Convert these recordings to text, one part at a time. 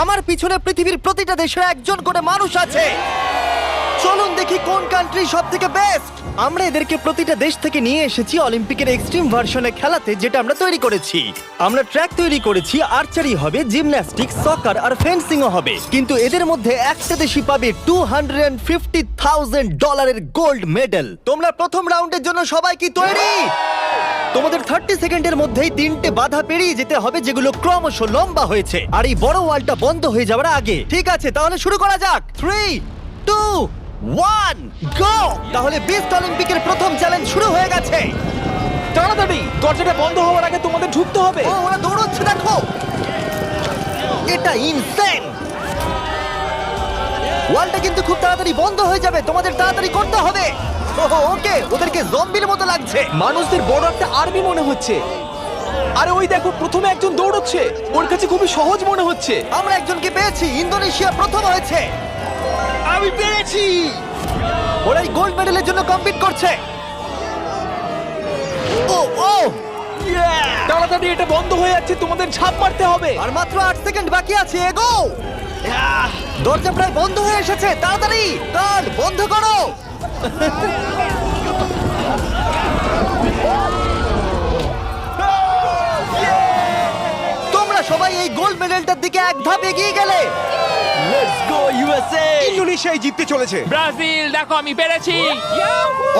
আমার পিছনে পৃথিবীর প্রতিটা দেশের একজন করে মানুষ আছে। চলুন দেখি কোন কান্ট্রি সব থেকে বেস্ট। আমরা এদেরকে প্রতিটা দেশ থেকে নিয়ে এসেছি অলিম্পিকের এক্সট্রিম ভার্সনে খেলাতে, যেটা আমরা তৈরি করেছি। আমরা ট্র্যাক তৈরি করেছি, আর্চারি হবে, জিমন্যাস্টিক্স, সকার আর ফেন্সিংও হবে। কিন্তু এদের মধ্যে একটা দেশই পাবে $250,000 গোল্ড মেডেল। তোমরা প্রথম রাউন্ডের জন্য সবাই কি তৈরি? তোমাদের 30 সেকেন্ডের মধ্যেই 3টে বাধা পেরিয়ে যেতে হবে, যেগুলো ক্রমশ লম্বা হয়েছে, আর এই বড় ওয়ালটা বন্ধ হয়ে যাওয়ার আগে। ঠিক আছে, তাহলে শুরু করা যাক। 3, 2, 1, গো! তাহলে বিস্ট অলিম্পিকের প্রথম চ্যালেঞ্জ শুরু হয়ে গেছে। তাড়াতাড়ি, দরজাটা বন্ধ হওয়ার আগে তোমাদের ঢুকতে হবে। ও, ওরা দৌড়চ্ছে, দেখো, এটা ইনসেন। ওয়ালটা কিন্তু খুব তাড়াতাড়ি বন্ধ হয়ে যাবে, তোমাদের তাড়াতাড়ি করতে হবে। ওকে, ওদেরকে জম্বির মতো লাগছে। মানুষদের বড় একটা আর্মি মনে হচ্ছে। আরে ওই দেখো, প্রথমে একজন দৌড়চ্ছে, ওর কাছে খুবই সহজ মনে হচ্ছে। আমরা একজনকে পেয়েছি, ইন্দোনেশিয়া প্রথম হয়েছে। আমি পেরেছি। ওরা এই গোল্ড মেডেলের জন্য কম্পিট করছে। ও ও, তাড়াতাড়ি, এটা বন্ধ হয়ে যাচ্ছে, তোমাদের ঝাঁপ মারতে হবে। আর মাত্র 8 সেকেন্ড বাকি আছে, এগো! দরজা প্রায় বন্ধ হয়ে এসেছে, তাড়াতাড়ি কার্ড বন্ধ করো। তোমরা সবাই এই গোল্ড মেডেলটার দিকে এক ধাপ এগিয়ে গেলে। Let's go USA. ইন্দোনেশিয়ায় জিততে চলেছে। ব্রাজিল, দেখো আমি পেরেছি।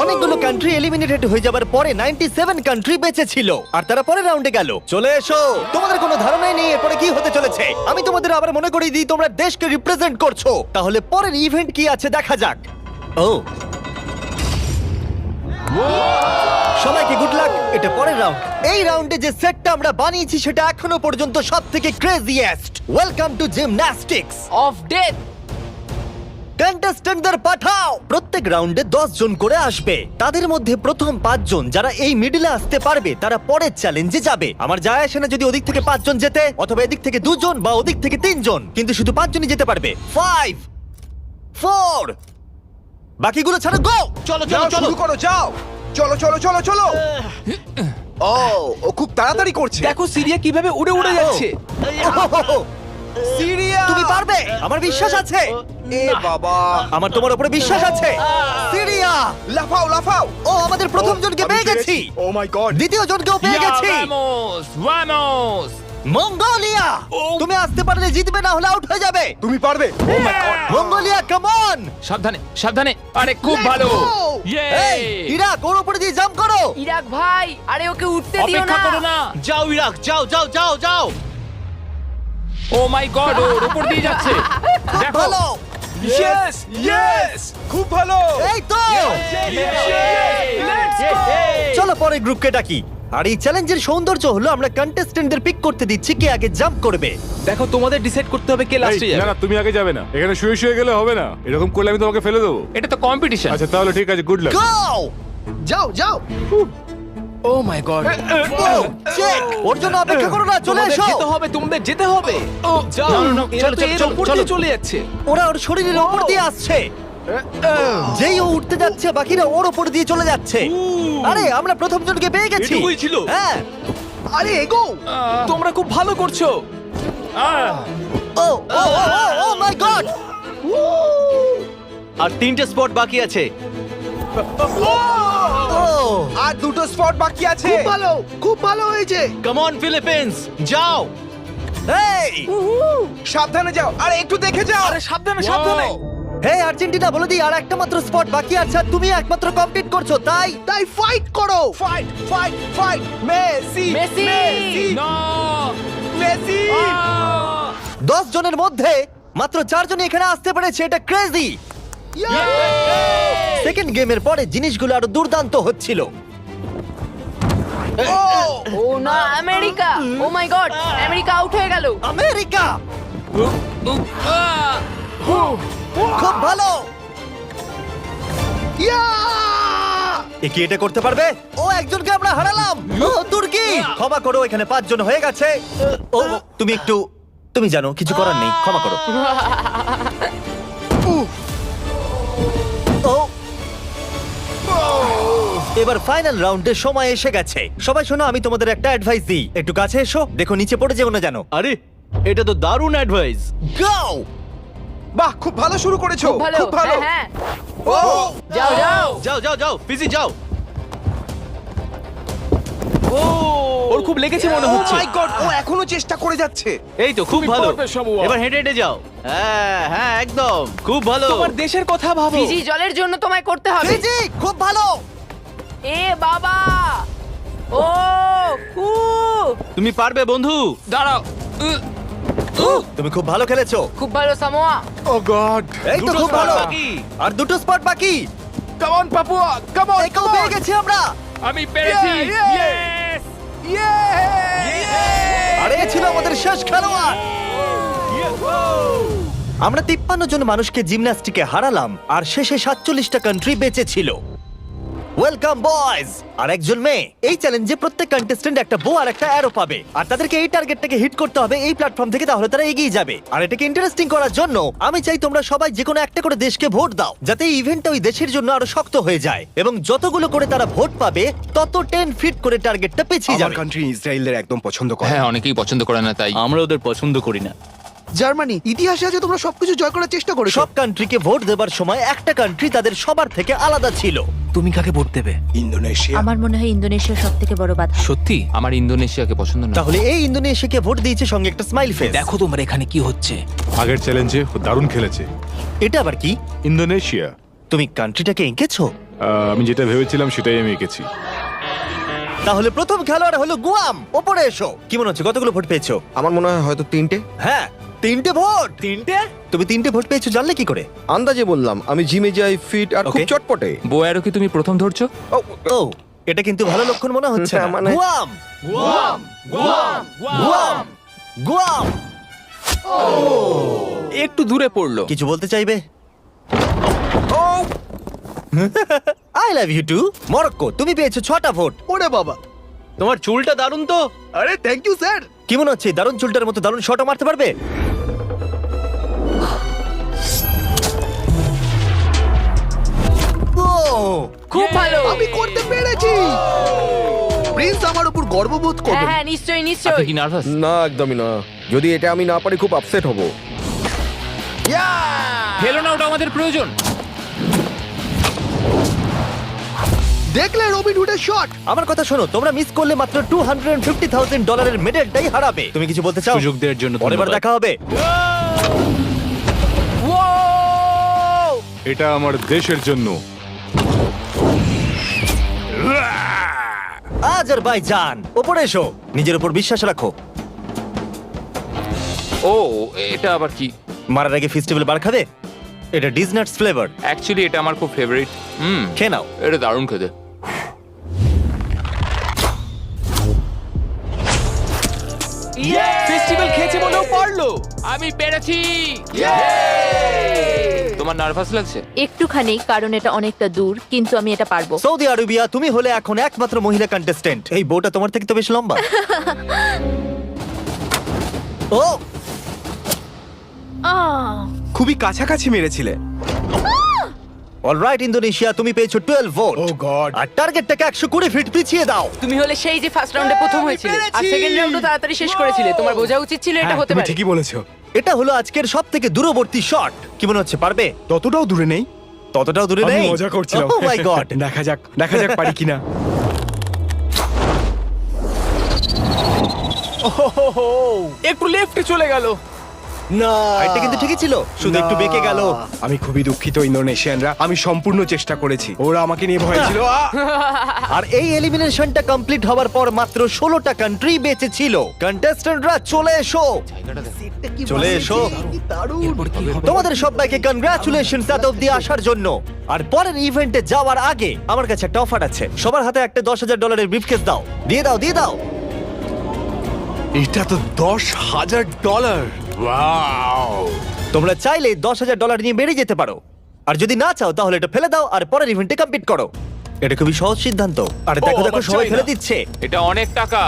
অনেকগুলো কান্ট্রি এলিমিনেটেড হয়ে যাবার পরে 97 কান্ট্রি বেঁচে ছিল, আর তারা পরের রাউন্ডে গেল। চলে এসো, তোমাদের কোনো ধারণাই নেই এরপরে কি হতে চলেছে। আমি তোমাদের আবার মনে করিয়ে দিই, তোমরা দেশকে রিপ্রেজেন্ট করছো। তাহলে পরের ইভেন্ট কি আছে দেখা যাক। ও, সবাইকে গুড লাক। এটা পরের রাউন্ড। এই রাউন্ডে যে সেটটা আমরা বানিয়েছি সেটা এখনো পর্যন্ত সবথেকে craziest. Welcome to gymnastics. Of death. কন্টেস্ট্যান্টদের পাঠাও। প্রত্যেক রাউন্ডে 10 জন করে আসবে। তাদের মধ্যে প্রথম 5 জন যারা এই মিডলে আসতে পারবে তারা পরের চ্যালেঞ্জে যাবে। আমার যায় আসে না যদি ওদিক থেকে 5 জন যেতে, অথবা এদিক থেকে 2 জন বা ওদিক থেকে 3 জন, কিন্তু শুধু 5 জনই যেতে পারবে। 5, 4, বাকিগুলো ছাড়ো, গো! চলো যাও, শুরু করো, যাও। চলো চলো চলো চলো। ও খুব তাড়াতাড়ি করছে। দেখো সিরিয়া কিভাবে উড়ে উড়ে যাচ্ছে। সিরিয়া, তুমি পারবে, আমার বিশ্বাস আছে। এ বাবা, আমার তোমার উপরে বিশ্বাস আছে। সিরিয়া, লাফাও লাফাও। ও, আমাদের প্রথম জনকে পেয়ে গেছি। ও মাই গড। দ্বিতীয় জনকেও পেয়ে গেছি। Vamos, vamos. মঙ্গোলিয়া, তুমি আসতে পারলে জিতবে, না হলে আউট হয়ে যাবে। তুমি পারবে। Oh my God. Mongolia, come on! সাবধানে, সাবধানে। আরে খুব ভালো। ইয়ে। এই, ইরাক, ওর উপরে দিয়ে জাম্প করো। ইরাক ভাই, আরে ওকে উঠতে দিও অপেক্ষা না। করো না। যাও ইরাক, যাও যাও যাও যাও। ও মাই গড, ওর উপর দিয়ে যাচ্ছে। দেখো। ভালো, ইয়েস ইয়েস, খুব ভালো। এই তো। চলো পরে গ্রুপকে ডাকি। আর এই চ্যালেঞ্জের সৌন্দর্য হলো আমরা কন্টেস্টেন্টদের পিক করতে দিচ্ছি কে আগে জাম্প করবে। দেখো তোমাদের ডিসাইড করতে হবে কে লাস্টে এই, না যাবে। না, তুমি আগে যাবে না, এখানে শুয়ে শুয়ে গেলে হবে না। এরকম করলে আমি তোমাকে ফেলে দেবো। এটা তো কম্পিটিশন। আচ্ছা তাহলে ঠিক আছে, গুড লাক। গো! যাও যাও। ও মাই গড। চেক, ওর জন্য অপেক্ষা করো না, চলে তোমাদের এসো। যেতে হবে, তোমাদের যেতে হবে। ও যাও, না, না, না, এরা চলো, তো এর চলো, উপর চলো। দিয়ে চলে যাচ্ছে। ওরা ওর শরীরের উপর দিয়ে আসছে। যেই ও উঠতে যাচ্ছে, বাকিরা ওর উপর দিয়ে চলে যাচ্ছে। আরে আমরা প্রথম জনকে পেয়ে গেছি। এটুকুই ছিল? হ্যাঁ। আরে এগো। তোমরা খুব ভালো করছো। ও ও ও মাই গড! আর 3টে স্পট বাকি আছে। ও, আর দুটো স্পট বাকি আছে। খুব ভালো, খুব ভালো হয়েছে। কাম অন ফিলিপিন্স, যাও। এই, সাবধানে যাও, আর একটু দেখে যাও। আরে সাবধানে সাবধানে। হে আর্জেন্টিনা, বলে দিই আর একটা মাত্র স্পট বাকি আছে, আর তুমি একমাত্র কমপ্লিট করছো, তাই তাই ফাইট করো। Fight fight fight. Messi Messi. না। মেসি। 10 জনের মধ্যে মাত্র 4 জন এখানে আসতে পেরেছে, এটা ক্রেজি। সেকেন্ড গেমের পরে জিনিসগুলো আরো দুর্দান্ত হচ্ছিল। ও না, America. O my god, America out হয়ে গেল। আমেরিকা, খুব ভালো। এ কি এটা করতে পারবে? ও, একজনকে আমরা হারালাম। ও, তুর্কি, ক্ষমা করো, এখানে 5 জন হয়ে গেছে। ও, তুমি জানো কিছু করার নেই, ক্ষমা করো। ও, এবার ফাইনাল রাউন্ডের সময় এসে গেছে। সবাই শোনো, আমি তোমাদের একটা অ্যাডভাইস দিই, একটু কাছে এসো, দেখো নিচে পড়ে যেও না জানো। আরে এটা তো দারুণ অ্যাডভাইস। গো! বাহ, খুব ভালো শুরু করেছো। খুব ভালো খুব ভালো। হ্যাঁ ও যাও যাও যাও যাও যাও ফিজি যাও। ওর খুব লেগেছে মনে হচ্ছে। মাই গড, ও এখনো চেষ্টা করে যাচ্ছে। এই তো খুব তুমি ভালো। পারবে, শামুয়া। এবার হেঁটে হেঁটে যাও। হ্যাঁ হ্যাঁ একদম খুব ভালো। তোমার দেশের কথা ভাবো। ফিজি জলের জন্য তোমায় করতে হবে ফিজি, খুব ভালো। এ বাবা ও উ তুমি পারবে বন্ধু। দাঁড়াও। তুমি খুব ভালো খেলেছো। খুব ভালো সামোয়া ও গড। এই তো দুটো খুব spot ভালো। বাকি। আর দুটো স্পট বাকি। Come on Papua, come on, একেও পেয়ে গেছি আমরা। আমি পেরেছি। Yeah, Yes! আর এ ছিল আমাদের শেষ খেলোয়াড়। আমরা 53 জন মানুষকে জিমন্যাস্টিকে হারালাম আর শেষে 47টা কান্ট্রি বেঁচে ছিল। Welcome boys. আর একজন মেয়ে। এই চ্যালেঞ্জে প্রত্যেক কন্টেস্ট্যান্ট একটা বো আর একটা অ্যারো পাবে আর তাদেরকে এই টার্গেটটাকে হিট করতে হবে এই প্ল্যাটফর্ম থেকে, তাহলে তারা এগিয়ে যাবে। আর এটাকে ইন্টারেস্টিং করার জন্য আমি চাই তোমরা সবাই যে কোনো একটা করে দেশকে ভোট দাও, যাতে এই ইভেন্টটা ওই দেশের জন্য আরো শক্ত হয়ে যায় এবং যতগুলো করে তারা ভোট পাবে তত 10 ফিট করে টার্গেটটা পিছিয়ে আমার যাবে। কান্ট্রি ইসরায়েলের একদম পছন্দ করে। হ্যাঁ, অনেকেই পছন্দ করে না তাই। আমরা ওদের পছন্দ করি না। জার্মানি, ইতিহাসে আছে তোমরা সবকিছু জয় করার চেষ্টা করেছো। সব কান্ট্রিকে ভোট দেবার সময় একটা কান্ট্রি তাদের সবার থেকে আলাদা ছিল। তুমি কাকে ভোট দেবে? ইন্দোনেশিয়া। আমার মনে হয় ইন্দোনেশিয়া সব থেকে বড় বাধা। সত্যি? আমার ইন্দোনেশিয়াকে পছন্দ না। তাহলে এই ইন্দোনেশিয়াকে ভোট দিয়েছে সঙ্গে একটা স্মাইল ফেস। দেখো তোমার এখানে কি হচ্ছে। আগের চ্যালেঞ্জে দারুণ খেলেছে এটা আবার কি? ইন্দোনেশিয়া। তুমি কান্ট্রিটাকে এঁকেছো? আমি যেটা ভেবেছিলাম সেটাই আমি এঁকেছি। তাহলে প্রথম খেলোয়াড় হলো গুয়াম। ওপরে এসো। কি মনে হচ্ছে কতগুলো ভোট পেয়েছো? আমার মনে হয় হয়তো 3টে। হ্যাঁ, 3টে ভোট। 3টে? তুমি 3টে ভোট পেয়েছো জানলে কি করে? আন্দাজে বললাম, আমি জিমে যাই, ফিট আর খুব Okay. চটপটে। বোয়ারও কি তুমি প্রথম ধরছো? ও, ও, এটা কিন্তু ভালো লক্ষণ মনে হচ্ছে না। হ্যাঁ, মানে- গুয়াম, গুয়াম, গুয়াম। একটু দূরে পড়লো। কিছু বলতে চাইবে? I love you too. Morocco, তুমি পেয়েছো 6টা ভোট। ওরে বাবা। তোমার চুলটা দারুণ তো। আরে থ্যাংক ইউ স্যার। কি মনে হচ্ছে দারুণ চুলটার মতো দারুণ শটও মারতে পারবে? ও, খুব ভালো আমি করতে পেরেছি। প্রিন্স আমার উপর গর্ববোধ হ্যাঁ করবে। হ্যাঁ নিশ্চয়ই আপনি নিশ্চয়ই কি নার্ভাস? না, একদমই না। যদি এটা আমি না পারি খুব আপসেট হব। খেলো না, ওটা আমাদের প্রয়োজন। দেখলে রবিন হুডের শট। আমার কথা শোনো, তোমরা মিস করলে মাত্র $250,000 মেডেলটাই হারাবে। তুমি কিছু বলতে চাও? সুযোগ দেওয়ার জন্য পরের বার ধন্যবাদ। দেখা হবে। এটা আমার দেশের জন্য। আজারবাইজান, ওপরে এসো। নিজের উপর বিশ্বাস রাখো। ও, এটা আবার কি? মারার আগে ফেস্টিভ্যাল বার খাবে? এটা ডিজনাটস ফ্লেভার। অ্যাকচুয়ালি এটা আমার খুব ফেভারিট। খেয়ে নাও। এটা দারুণ খেতে। ফেস্টিভ্যাল খেয়েছে বলেও পারলো। আমি পেরেছি। তোমার নার্ভাস লাগছে? একটুখানি, কারণ এটা অনেকটা দূর, কিন্তু আমি এটা পারবো। সৌদি আরবিয়া, তুমি হলে এখন একমাত্র মহিলা কন্টেস্ট্যান্ট। এই বউটা তোমার থেকে তো বেশ লম্বা। ও, আহ, খুবই কাছাকাছি মেরেছিলে। অলরাইট ইন্দোনেশিয়া, তুমি পেয়েছো 12 ভোট। ও গড। আর টার্গেটটাকে 120 ফিট পিছিয়ে দাও। তুমি হলে সেই যে ফার্স্ট রাউন্ডে প্রথম হয়েছিলে আর সেকেন্ড রাউন্ডও তাড়াতাড়ি শেষ করেছিলে। তোমার বোঝা উচিত ছিল এটা হতে তুমি পারে। ঠিকই বলেছো। এটা হলো আজকের সব থেকে দূরবর্তী শট। কি মনে হচ্ছে পারবে? ততটাও দূরে নেই। ততটাও দূরে আমি নেই। মজা করছিলাম। ও মাই গড। দেখা যাক পারি কিনা। একটু লেফটে চলে গেল। না, এটা কিন্তু ঠিকই ছিল, শুধু একটু বেঁকে গেল। আমি খুবই দুঃখিত ইন্দোনেশিয়ানরা, আমি সম্পূর্ণ চেষ্টা করেছি। ওরা আমাকে নিয়ে ভয় ছিল। আর এই এলিমিনেশনটা কমপ্লিট হওয়ার পর মাত্র 16টা কান্ট্রি বেঁচে ছিল। কন্টেস্ট্যান্টরা চলে এসো, চলে এসো। তোমাদের সবাইকে কনগ্রাচুলেশনস এত অব্দি আসার জন্য। আর পরের ইভেন্টে যাওয়ার আগে আমার কাছে একটা অফার আছে। সবার হাতে একটা $10,000 ব্রিফকেস দাও। দিয়ে দাও, দিয়ে দাও। এটা তো $10,000। তোমরা চাইলে $10,000 নিয়ে বেরিয়ে যেতে পারো, আর যদি না চাও তাহলে এটা ফেলে দাও আর পরের ইভেন্টে কমপ্লিট করো। এটা খুবই সহজ সিদ্ধান্ত। আর দেখো দেখো আবার সবাই চাই না। ফেলে দিচ্ছে। এটা অনেক টাকা।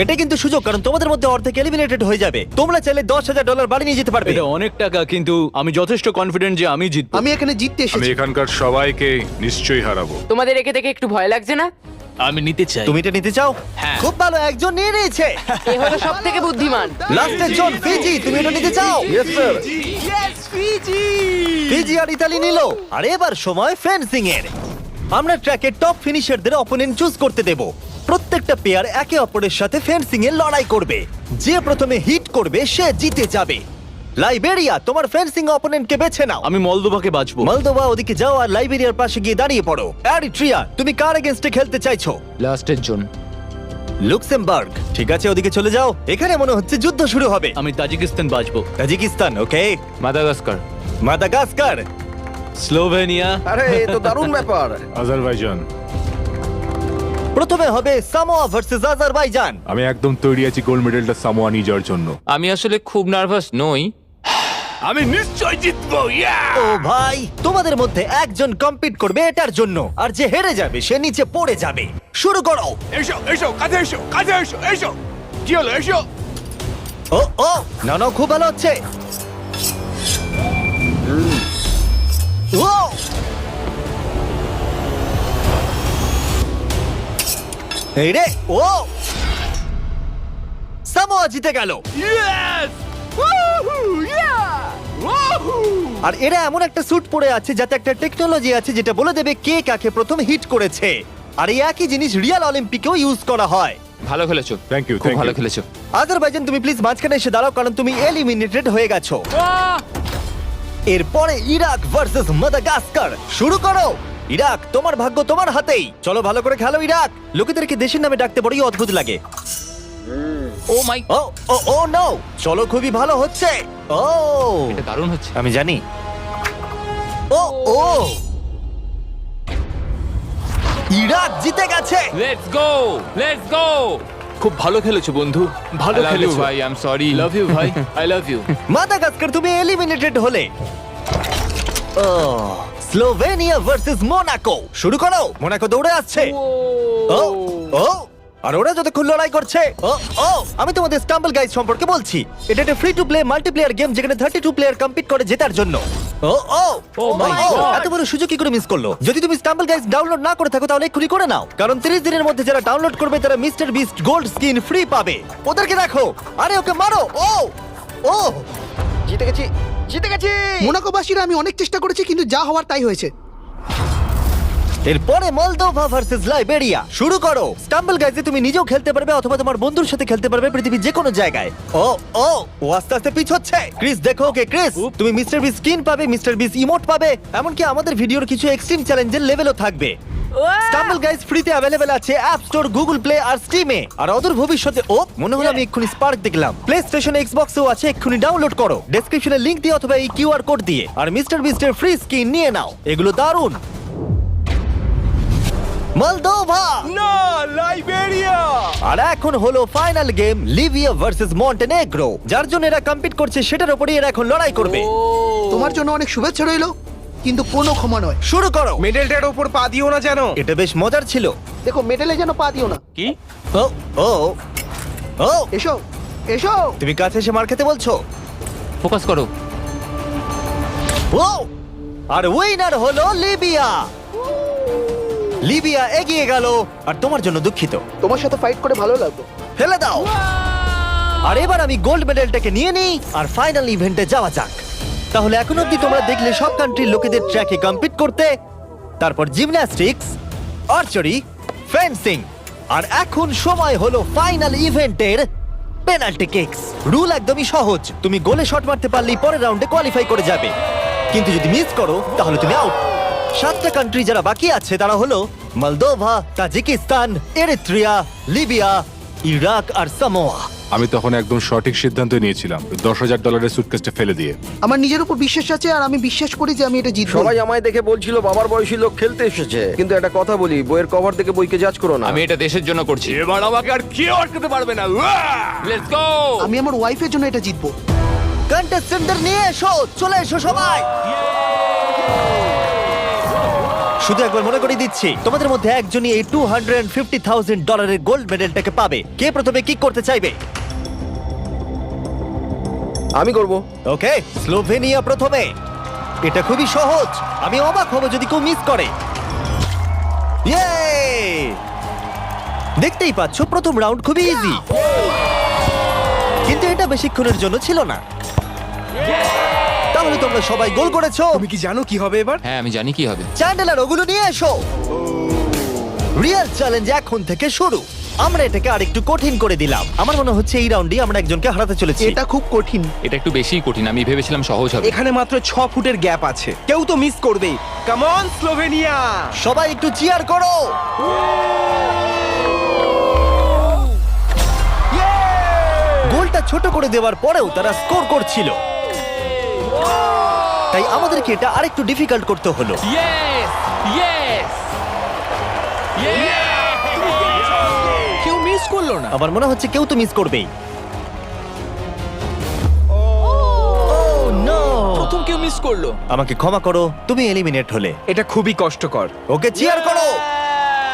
এটা কিন্তু সুযোগ, কারণ তোমাদের মধ্যে অর্ধেক এলিমিনেটেড হয়ে যাবে। তোমরা চাইলে $10,000 বাড়ি নিয়ে যেতে পারবে। এটা অনেক টাকা, কিন্তু আমি যথেষ্ট কনফিডেন্ট যে আমি জিতবো। আমি এখানে জিততে আমি এসেছি। এখানকার সবাইকে নিশ্চয়ই হারাবো। তোমাদের একে দেখে একটু ভয় লাগছে না? আমি নিতে চাই। তুমি এটা নিতে চাও? হ্যাঁ। খুব ভালো, একজন নিয়ে নিয়েছে। এ হলো সব থেকে বুদ্ধিমান। লাস্টের জন ফিজি, তুমি এটা নিতে চাও? Yes sir. ফিজি আর ইতালি নিল। আর এবার সময় ফেন্সিং এর। আমরা ট্র্যাকের টপ ফিনিশারদের অপোনেন্ট চুজ করতে দেব। প্রত্যেকটা পেয়ার একে অপরের সাথে ফেন্সিং এ লড়াই করবে। যে প্রথমে হিট করবে সে জিতে যাবে। লাইবেরিয়া, তোমার ফেন্সিং অপোনেন্টকে বেছে নাও। আমি মলদোভাকে বাঁচবো। মলদোভা, ওদিকে যাও আর লাইবেরিয়ার পাশে গিয়ে দাঁড়িয়ে পড়ো। এরিট্রিয়া, তুমি কার এগেইনস্টে খেলতে চাইছো? লাস্টের জন। লুক্সেমবার্গ, ঠিক আছে, ওদিকে চলে যাও। এখানে মনে হচ্ছে যুদ্ধ শুরু হবে। আমি তাজিকিস্তান বাঁচবো। তাজিকিস্তান, ওকে। মাদাগাস্কার। Madagascar, Slovenia. আরে এ তো দারুণ ব্যাপার। আজারবাইজান। প্রথমে হবে সামোয়া ভার্সেস আজারবাইজান। আমি একদম তৈরি আছি গোল্ড মেডেলটা সামোয়া নিয়ে যাওয়ার জন্য। আমি আসলে খুব নার্ভাস নই। আমি নিশ্চয় জিতবো। ও ভাই, তোমাদের মধ্যে একজন কম্পিট করবে এটার জন্য, আর যে হেরে যাবে সে নিচে পড়ে যাবে। শুরু করো। এসো এসো, কাছে এসো, কাছে এসো, এসো। কি হলো, এসো। ও ও, না না, খুব ভালো হচ্ছে। ও, এই রে, ও, সামোয়া জিতে গেল। আর এরা এমন একটা স্যুট পরে আছে যাতে একটা টেকনোলজি আছে যেটা বলে দেবে কে কাকে প্রথম হিট করেছে। আর এই একই জিনিস রিয়াল অলিম্পিকেও ইউজ করা হয়। ভালো খেলেছো। Thank you, খুব thank ভালো you. খেলেছো। আজারবাইজান, তুমি প্লিজ মাঝখানে এসে দাঁড়াও, কারণ তুমি এলিমিনেটেড হয়ে গেছো। এরপরে ইরাক ভার্সেস মাদাগাস্কার। শুরু করো। ইরাক, তোমার ভাগ্য তোমার হাতেই। চলো, ভালো করে খেলো ইরাক। লোকেদেরকে দেশের নামে ডাকতে বড়ই অদ্ভুত লাগে। ও মাই, ও ও ও নো, চলো, খুবই ভালো হচ্ছে। ও, এটা দারুণ হচ্ছে। আমি জানি। ও ও, ইরাক জিতে গেছে। Let's go, let's go. খুব ভালো খেলেছো বন্ধু, ভালো I love you খেলেছো ভাই, I am sorry. Love you ভাই, আই লাভ ইউ। মাদাগাস্কার, তুমি এলিমিনেটেড হলে। ও, স্লোভেনিয়া ভার্সেস মোনাকো। শুরু করো। মোনাকো দৌড়ে আসছে। ও ও, আর ওরা যতক্ষণ লড়াই করছে। ও ও, আমি তোমাদের স্টাম্বল গাইজ সম্পর্কে বলছি। এটা একটা free to play multiplayer game যেখানে 32 প্লেয়ার কম্পিট করে জেতার জন্য। ও ও ও মাই গড, এত বড় সুযোগ কি করে মিস করলো? যদি তুমি স্টাম্বল গাইজ ডাউনলোড না করে থাকো তাহলে এক্ষুনি করে নাও, কারণ 30 দিনের মধ্যে যারা ডাউনলোড করবে তারা mister beast gold skin free পাবে। ওদেরকে দেখো। আরে ওকে মারো। ও ও, জিতে গেছি, জিতে গেছি। মোনাকোবাসীরা আমি অনেক চেষ্টা করেছি কিন্তু যা হওয়ার তাই হয়েছে। এরপরে মলদোভা ভার্সেস লাইবেরিয়া। শুরু করো। স্টাম্বল গাইজে তুমি নিজেও খেলতে পারবে অথবা তোমার বন্ধুর সাথে খেলতে পারবে পৃথিবীর যে কোনো জায়গায়। ও ও, ও আস্তে আস্তে পিছোচ্ছে। ক্রিস, দেখো ওকে। ক্রিস, তুমি মিস্টার বিস স্কিন পাবে, মিস্টার বিস ইমোট পাবে, এমনকি আমাদের ভিডিওর কিছু এক্সট্রিম চ্যালেঞ্জের লেভেলও থাকবে। স্টাম্বল গাইজ ফ্রিতে অ্যাভেলেবেল আছে অ্যাপ স্টোর, গুগল প্লে আর স্টিমে। আর অদূর ভবিষ্যতে, ও মনে হলো আমি এক্ষুনি স্পার্ক দেখলাম, প্লে স্টেশন, এক্সবক্সেও আছে। এক্ষুনি ডাউনলোড করো ডেসক্রিপশনে লিংক দিয়ে অথবা এই কিউআর কোড দিয়ে, আর মিস্টার বিস্টের ফ্রি স্কিন নিয়ে নাও। এগুলো দারুণ। মলদোভা, না, লাইবেরিয়া। আর এখন হলো final game, Libya versus Montenegro. যার জন্য এরা কম্পিট করছে সেটার উপরই এরা এখন লড়াই করবে। তোমার জন্য অনেক শুভেচ্ছা রইলো, কিন্তু কোনো ক্ষমা নয়। শুরু করো। মেডেলটার উপর পা দিও না যেন। এটা বেশ মজার ছিল। দেখো, মেডেলে যেন পা দিও না। কি? ও ও ও, এসো এসো। তুমি কাছে এসে মার খেতে বলছো? ফোকাস করো। ও, আর উইনার হলো লিবিয়া। লিবিয়া এগিয়ে গেল। আর তোমার জন্য দুঃখিত। তোমার সাথে ফাইট করে ভালো লাগলো। ফেলে দাও। আর এবার আমি গোল্ড মেডেলটাকে নিয়ে নিই আর ফাইনাল ইভেন্টে যাওয়া যাক। তাহলে এখন অব্দি তোমরা দেখলে সব কান্ট্রির লোকেদের ট্র্যাকে কম্পিট করতে, তারপর জিমন্যাস্টিক্স, আর্চারি, ফেন্সিং, আর এখন সময় হলো ফাইনাল ইভেন্টের পেনাল্টি কিকস। রুল একদমই সহজ, তুমি গোলে শট মারতে পারলেই পরের রাউন্ডে কোয়ালিফাই করে যাবে, কিন্তু যদি মিস করো তাহলে তুমি আউট। 7টা কান্ট্রি যারা বাকি আছে তারা হলো Moldova, Tajikistan, Eritrea, Libya, Iraq আর সামোয়া। আমি তখন একদম সঠিক সিদ্ধান্ত নিয়েছিলাম, $10,000 সুটকেসটা ফেলে দিয়ে। আমার নিজের উপর বিশ্বাস আছে আর আমি বিশ্বাস করি যে আমি এটা জিতবো। সবাই আমায় দেখে বলছিল বাবার বয়সী লোক খেলতে এসেছে, কিন্তু একটা কথা বলি, বইয়ের কভার দেখে বইকে জাজ করো না। আমি এটা দেশের জন্য করছি। এবার আমাকে আর কেউ আটকাতে পারবে না। Let's go. আমি আমার ওয়াইফের জন্য এটা জিতবো। কন্টেস্টেন্টদের নিয়ে এসো, চলে এসো সবাই। শুধু একবার মনে করিয়ে দিচ্ছি, তোমাদের মধ্যে একজনই এই $250,000 গোল্ড মেডেলটাকে পাবে। কে প্রথমে কিক করতে চাইবে? আমি করব। ওকে, স্লোভেনিয়া প্রথমে। এটা খুবই সহজ, আমি অবাক হব যদি কেউ মিস করে। ইয়ে! দেখতেই পাচ্ছ প্রথম রাউন্ড খুবই ইজি, কিন্তু এটা বেশিক্ষণের জন্য ছিল না। তাহলে তোমরা সবাই গোল করেছো। তুমি কি জানো কি হবে এবার? হ্যাঁ আমি জানি কি হবে। চ্যান্ডেলার ওগুলো নিয়ে এসো। রিয়েল চ্যালেঞ্জ এখন থেকে শুরু। আমরা এটাকে আরেকটু কঠিন করে দিলাম। আমার মনে হচ্ছে এই রাউন্ডে আমরা একজনকে হারাতে চলেছি। এটা খুব কঠিন। এটা একটু বেশিই কঠিন, আমি ভেবেছিলাম সহজ হবে। এখানে মাত্র 6 ফুটের গ্যাপ আছে, কেউ তো মিস করবেই। Come on Slovenia! সবাই একটু চিয়ার করো। গোলটা ছোট করে দেওয়ার পরেও তারা স্কোর করছিল, তাই আমাদেরকে এটা আরেকটু ডিফিকাল্ট করতে হলো। ইয়েস ইয়েস কেউ মিস করলো না। আমার মনে হচ্ছে কেউ তো মিস করবেই। প্রথম কেউ মিস করলো। আমাকে ক্ষমা করো, তুমি এলিমিনেট হলে। এটা খুবই কষ্টকর। ওকে চিয়ার করো।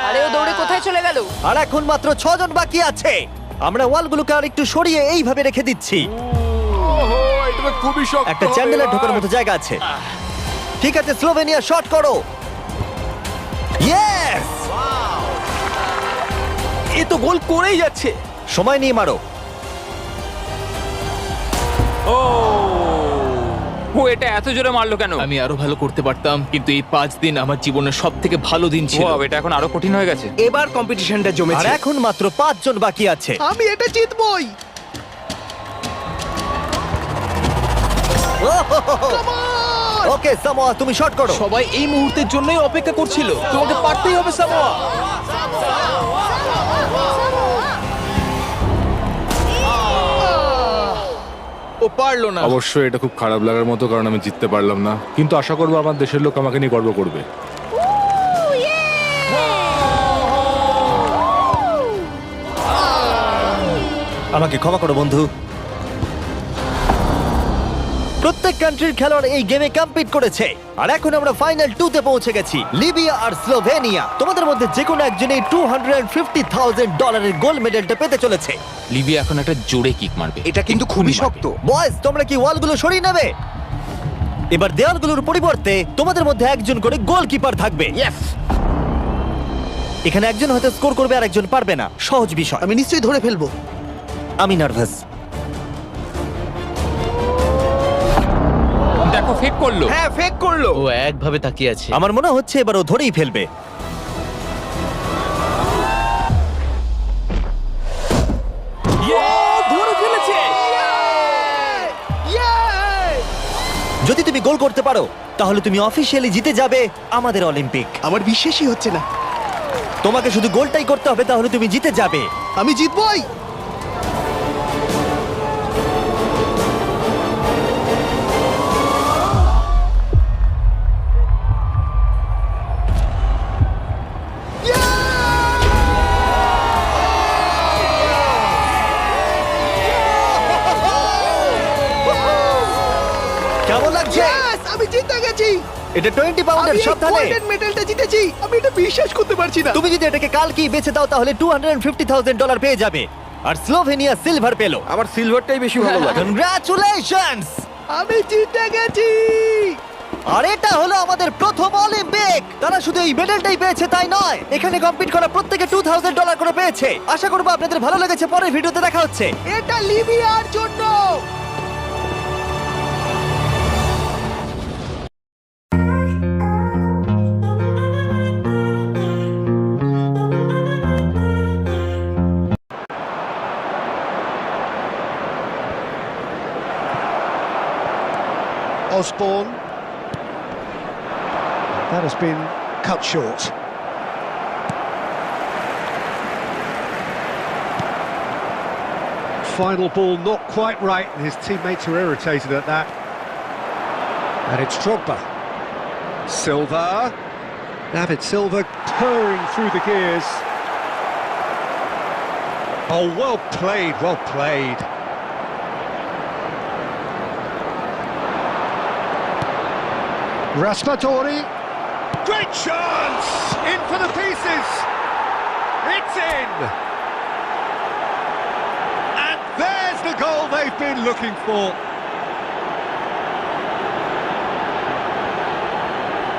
আরে ও দৌড়ে কোথায় চলে গেল? আর এখন মাত্র 6 জন বাকি আছে। আমরা ওয়ালগুলোকে আর একটু সরিয়ে এইভাবে রেখে দিচ্ছি। এটা খুবই শক্ত। একটা চ্যান্ডেলার ঢোকার মতো জায়গা আছে। ঠিক আছে, স্লোভেনিয়া শট করো। ইয়েস! এ তো গোল করেই যাচ্ছে। সময় নিয়ে মারো। ও এটা এত জোরে মারলো কেন? আমি আরো ভালো করতে পারতাম, কিন্তু এই 5 দিন আমার জীবনের সব থেকে ভালো দিন ছিল। Wow, এটা এখন আরো কঠিন হয়ে গেছে। এবার কম্পিটিশনটা আর জমেছে। এখন মাত্র 5 জন বাকি আছে। আমি এটা জিতবই। ওকে সামোয়া, তুমি শট করো। সবাই এই মুহূর্তের জন্যই অপেক্ষা করছিল। তোমাকে পারতেই হবে সামোয়া। ও পারলো না। অবশ্যই এটা খুব খারাপ লাগার মতো, কারণ আমি জিততে পারলাম না, কিন্তু আশা করবো আমার দেশের লোক আমাকে নিয়ে গর্ব করবে। আমাকে ক্ষমা করো বন্ধু। প্রত্যেক কান্ট্রির খেলোয়াড় এই গেমে কম্পিট করেছে, আর এখন আমরা ফাইনাল 2 তে পৌঁছে গেছি। লিবিয়া আর স্লোভেনিয়া। তোমাদের মধ্যে যে কোনো একজন এই $250,000 গোল্ড মেডেলটা পেতে চলেছে। লিবিয়া এখন একটা জোরে কিক মারবে। এটা কিন্তু খুবই শক্ত। বয়েজ, তোমরা কি ওয়ালগুলো সরিয়ে নেবে? এবার দেওয়ালগুলোর পরিবর্তে তোমাদের মধ্যে একজন করে গোলকিপার থাকবে। এখানে একজন হয়তো স্কোর করবে আর একজন পারবে না। সহজ বিষয়। আমি নিশ্চয়ই ধরে ফেলবো। আমি নার্ভাস। দেখো ফেক করলো। হ্যাঁ, ফেক করলো। ও একভাবে তাকিয়ে আছে। আমার মনে হচ্ছে এবার ও ধরেই ফেলবে। ধরে ফেলেছে। যদি তুমি গোল করতে পারো তাহলে তুমি অফিসিয়ালি জিতে যাবে আমাদের অলিম্পিক। আমার বিশ্বাসই হচ্ছে না। তোমাকে শুধু গোলটাই করতে হবে, তাহলে তুমি জিতে যাবে। আমি জিতবই। কেমন লাগছে? আমি জিতে গেছি। এটা 20 পাউন্ডের, সাবধানে। মেডেলটা জিতেছি। আমি এটা বিশ্বাস করতে পারছি না। তুমি যদি এটাকে কালকেই বেচে দাও তাহলে $250,000 পেয়ে যাবে। আর স্লোভেনিয়া সিলভার পেলো। আমার সিলভারটাই বেশি ভালো লাগে। কনগ্রাচুলেশনস! আমি জিতে গেছি। আর এটা হলো আমাদের প্রথম অলিম্পিক। তারা শুধু এই মেডেলটাই পেয়েছে তাই নয়, এখানে কম্পিট করা প্রত্যেকে $2,000 করে পেয়েছে। আশা করবো আপনাদের ভালো লেগেছে। পরের ভিডিওতে দেখা হচ্ছে। এটা লিবিয়ার জন্য। Osborne. That has been cut short. Final ball not quite right, and his teammates are irritated at that. And it's Drogba. Silva. David Silva purring through the gears. Oh, well played, well played. Raspadori, great chance! In for the pieces! It's in! And there's the goal they've been looking for.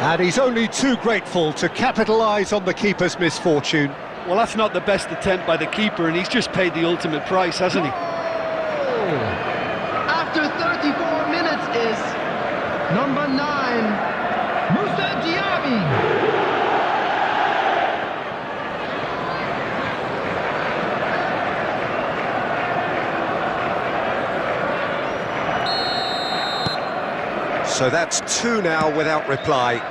And he's only too grateful to capitalise on the keeper's misfortune. Well, that's not the best attempt by the keeper, and he's just paid the ultimate price, hasn't he? After 34 minutes is number 9, Moussa Diaby. So that's 2 now without reply.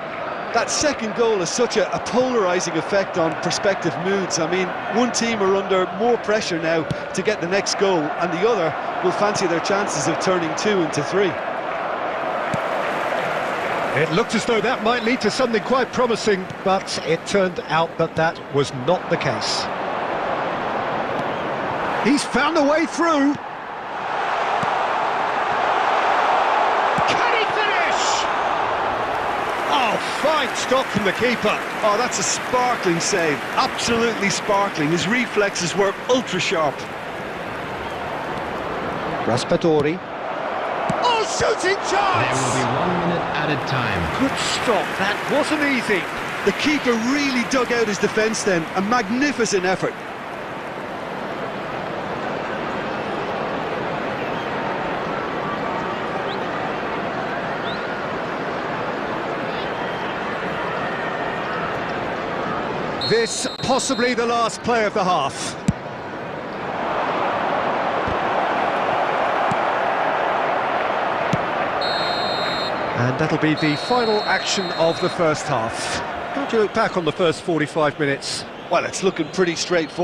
That second goal has such a polarising effect on prospective moods. I mean, one team are under more pressure now to get the next goal, and the other will fancy their chances of turning 2 into 3. It looked as though that might lead to something quite promising, but it turned out that that was not the case. He's found a way through. Oh, fine stop from the keeper. Oh, that's a sparkling save. Absolutely sparkling. His reflexes were ultra sharp. Raspadori. Oh, shooting chance! There will be 1 minute added time. Good stop. That wasn't easy. The keeper really dug out his defence then. A magnificent effort. This possibly the last play of the half. And that'll be the final action of the first half. How do you look back on the first 45 minutes? Well, it's looking pretty straightforward.